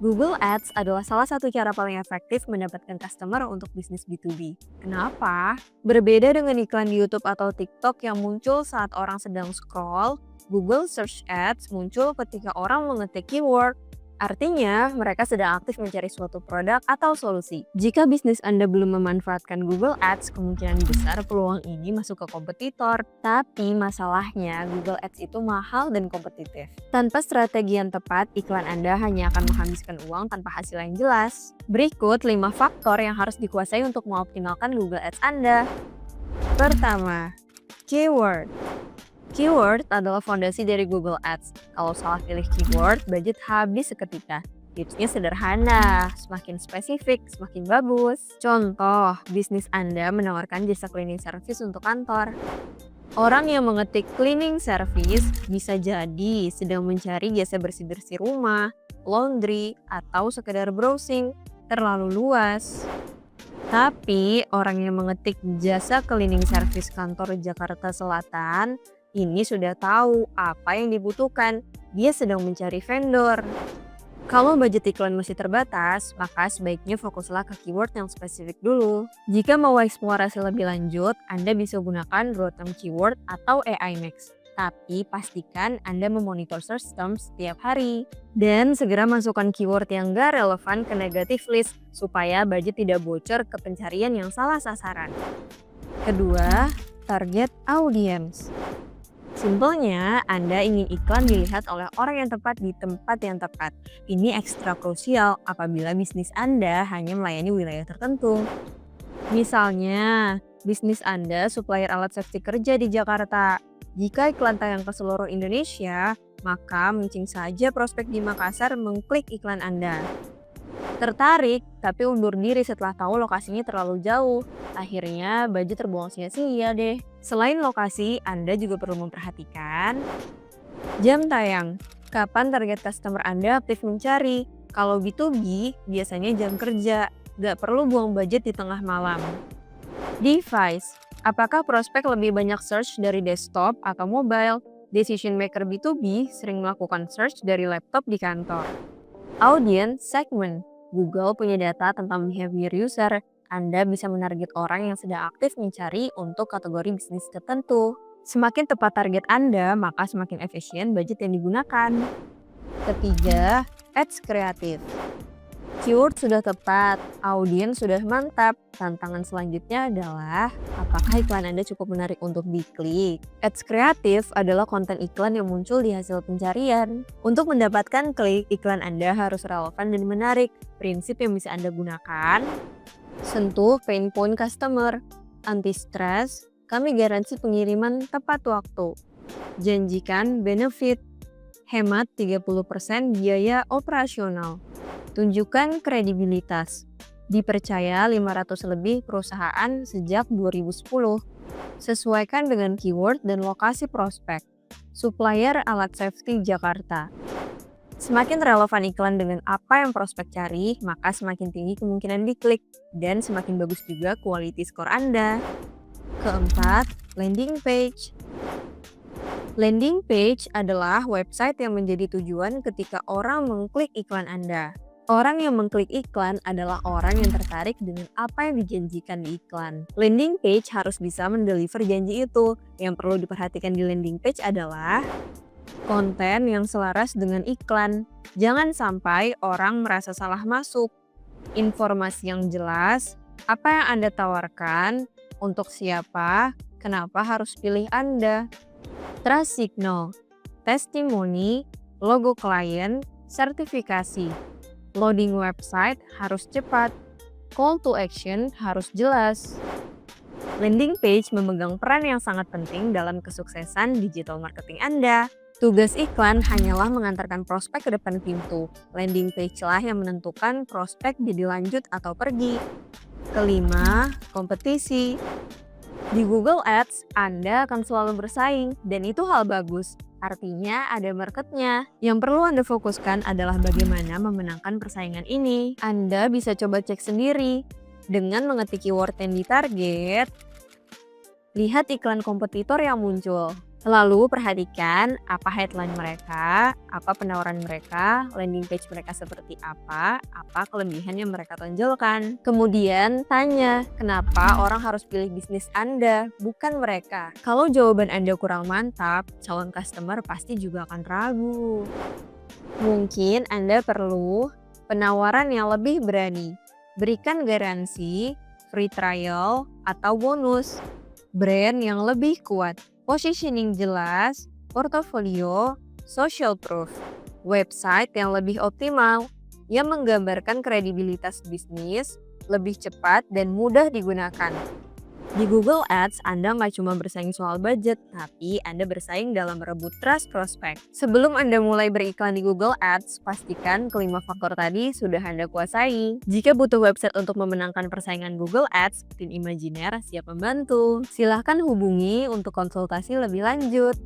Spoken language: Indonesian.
Google Ads adalah salah satu cara paling efektif mendapatkan customer untuk bisnis B2B. Kenapa? Berbeda dengan iklan di YouTube atau TikTok yang muncul saat orang sedang scroll, Google Search Ads muncul ketika orang mengetik keyword. Artinya, mereka sedang aktif mencari suatu produk atau solusi. Jika bisnis Anda belum memanfaatkan Google Ads, kemungkinan besar peluang ini masuk ke kompetitor. Tapi masalahnya, Google Ads itu mahal dan kompetitif. Tanpa strategi yang tepat, iklan Anda hanya akan menghabiskan uang tanpa hasil yang jelas. Berikut 5 faktor yang harus dikuasai untuk mengoptimalkan Google Ads Anda. Pertama, keyword. Keyword adalah fondasi dari Google Ads. Kalau salah pilih keyword, budget habis seketika. Tipsnya sederhana, semakin spesifik, semakin bagus. Contoh, bisnis Anda menawarkan jasa cleaning service untuk kantor. Orang yang mengetik cleaning service bisa jadi sedang mencari jasa bersih-bersih rumah, laundry, atau sekedar browsing. Terlalu luas. Tapi orang yang mengetik jasa cleaning service kantor Jakarta Selatan ini sudah tahu apa yang dibutuhkan. Dia sedang mencari vendor. Kalau budget iklan masih terbatas, maka sebaiknya fokuslah ke keyword yang spesifik dulu. Jika mau eksplorasi lebih lanjut, Anda bisa gunakan raw term keyword atau AI Max. Tapi pastikan Anda memonitor search terms setiap hari. Dan segera masukkan keyword yang gak relevan ke negative list supaya budget tidak bocor ke pencarian yang salah sasaran. Kedua, target audience. Simpelnya, Anda ingin iklan dilihat oleh orang yang tepat di tempat yang tepat. Ini ekstra krusial apabila bisnis Anda hanya melayani wilayah tertentu. Misalnya, bisnis Anda supplier alat safety kerja di Jakarta. Jika iklan tayang ke seluruh Indonesia, maka mungkin saja prospek di Makassar mengklik iklan Anda. Tertarik, tapi undur diri setelah tahu lokasinya terlalu jauh. Akhirnya, budget terbuang sia-sia deh. Selain lokasi, Anda juga perlu memperhatikan jam tayang. Kapan target customer Anda aktif mencari? Kalau B2B, biasanya jam kerja. Gak perlu buang budget di tengah malam. Device. Apakah prospek lebih banyak search dari desktop atau mobile? Decision maker B2B sering melakukan search dari laptop di kantor. Audience segment. Google punya data tentang behavior user. Anda bisa menarget orang yang sedang aktif mencari untuk kategori bisnis tertentu. Semakin tepat target Anda, maka semakin efisien budget yang digunakan. Ketiga, ads kreatif. Keyword sudah tepat, audiens sudah mantap. Tantangan selanjutnya adalah apakah iklan Anda cukup menarik untuk diklik? Ads kreatif adalah konten iklan yang muncul di hasil pencarian. Untuk mendapatkan klik, iklan Anda harus relevan dan menarik. Prinsip yang bisa Anda gunakan: sentuh pain point customer, anti-stres, kami garansi pengiriman tepat waktu. Janjikan benefit, hemat 30% biaya operasional. Tunjukkan kredibilitas. Dipercaya 500 lebih perusahaan sejak 2010. Sesuaikan dengan keyword dan lokasi prospek. Supplier alat safety Jakarta. Semakin relevan iklan dengan apa yang prospek cari, maka semakin tinggi kemungkinan diklik dan semakin bagus juga quality score Anda. Keempat, landing page. Landing page adalah website yang menjadi tujuan ketika orang mengklik iklan Anda. Orang yang mengklik iklan adalah orang yang tertarik dengan apa yang dijanjikan di iklan. Landing page harus bisa mendeliver janji itu. Yang perlu diperhatikan di landing page adalah konten yang selaras dengan iklan. Jangan sampai orang merasa salah masuk. Informasi yang jelas, apa yang Anda tawarkan, untuk siapa, kenapa harus pilih Anda. Trust signal, testimoni, logo klien, sertifikasi. Loading website harus cepat. Call to action harus jelas. Landing page memegang peran yang sangat penting dalam kesuksesan digital marketing Anda. Tugas iklan hanyalah mengantarkan prospek ke depan pintu. Landing page lah yang menentukan prospek jadi lanjut atau pergi. Kelima, kompetisi. Di Google Ads, Anda akan selalu bersaing, dan itu hal bagus. Artinya ada marketnya. Yang perlu Anda fokuskan adalah bagaimana memenangkan persaingan ini. Anda bisa coba cek sendiri. Dengan mengetik keyword yang ditarget, lihat iklan kompetitor yang muncul. Lalu perhatikan apa headline mereka, apa penawaran mereka, landing page mereka seperti apa kelebihan yang mereka tonjolkan. Kemudian tanya, kenapa orang harus pilih bisnis Anda, bukan mereka. Kalau jawaban Anda kurang mantap, calon customer pasti juga akan ragu. Mungkin Anda perlu penawaran yang lebih berani, berikan garansi, free trial, atau bonus, brand yang lebih kuat, positioning jelas, portofolio, social proof, website yang lebih optimal, yang menggambarkan kredibilitas bisnis, lebih cepat dan mudah digunakan. Di Google Ads, Anda nggak cuma bersaing soal budget, tapi Anda bersaing dalam merebut trust prospek. Sebelum Anda mulai beriklan di Google Ads, pastikan kelima faktor tadi sudah Anda kuasai. Jika butuh website untuk memenangkan persaingan Google Ads, tim Imaginer siap membantu. Silahkan hubungi untuk konsultasi lebih lanjut.